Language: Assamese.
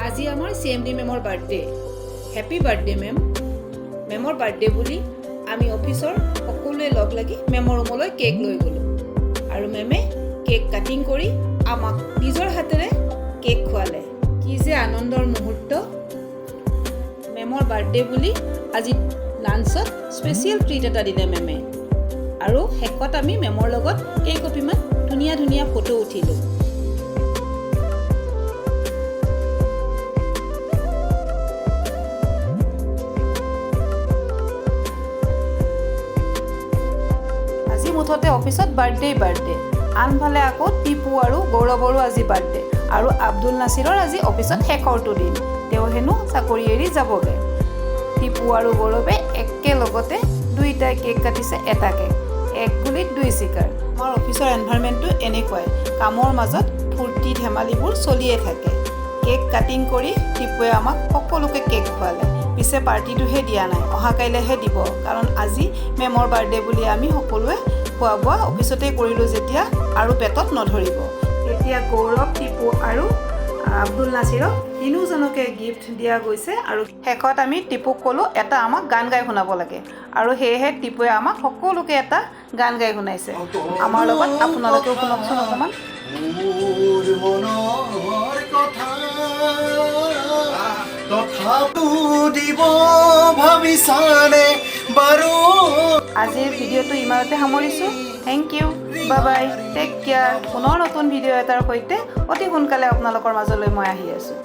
আজি আমাৰ CMD মেমৰ বাৰ্থডে। Happy birthday ma'am. মেমৰ বাৰ্থডে বুলি আমি অফিচৰ সকলোৱে লগ লাগি মেমৰ ৰুমলৈ কেক লৈ গ'লোঁ আৰু মেমে কেক কাটিং কৰি আমাক নিজৰ হাতেৰে কেক খোৱালে। কি যে আনন্দৰ মুহূৰ্ত। মেমৰ বাৰ্থডে বুলি আজি লাঞ্চত স্পেচিয়েল ট্ৰিট এটা দিলে মেমে আৰু শেষত আমি মেমৰ লগত কেইকপিমান ধুনীয়া ধুনীয়া ফটো উঠিলোঁ। আজি মুঠতে অফিচত বাৰ্থডে আনফালে আকৌ টিপু আৰু গৌৰৱৰো আজি বাৰ্থডে আৰু আব্দুল নাছিৰৰ আজি অফিচত শেষৰটো দিন। তেওঁ হেনো চাকৰি এৰি যাবগৈ। টিপু আৰু গৌৰৱে একেলগতে দুইটাই কেক কাটিছে এটাকে। এক গুলিত দুই চিকাৰ। আমাৰ অফিচৰ এনভাইৰনমেণ্টটো এনেকুৱাই, কামৰ মাজত ফূৰ্তি ধেমালিবোৰ চলিয়ে থাকে। কেক কাটিং কৰি টিপুৱে আমাক সকলোকে কেক খোৱালে। পিছে পাৰ্টিটোহে দিয়া নাই, অহা কাইলৈহে দিব, কাৰণ আজি মেমৰ বাৰ্থডে বুলি আমি সকলোৱে খোৱা বোৱা অফিচতে কৰিলোঁ যেতিয়া আৰু পেটত নধৰিব। এতিয়া গৌৰৱ, টিপু আৰু আব্দুল নাছিৰক তিনিওজনকে গিফ্ট দিয়া গৈছে আৰু শেষত আমি টিপুক ক'লোঁ এটা আমাক গান গাই শুনাব লাগে আৰু সেয়েহে টিপুৱে আমাক সকলোকে এটা গান গাই শুনাইছে। আমাৰ লগত আপোনালোকেও শুনকচোন অকণমান। আজিৰ ভিডিঅ'টো ইমানতে সামৰিছোঁ। Thank you, bye bye, take care. পুনৰ নতুন ভিডিঅ' এটাৰ সৈতে অতি সোনকালে আপোনালোকৰ মাজলৈ মই আহি আছোঁ।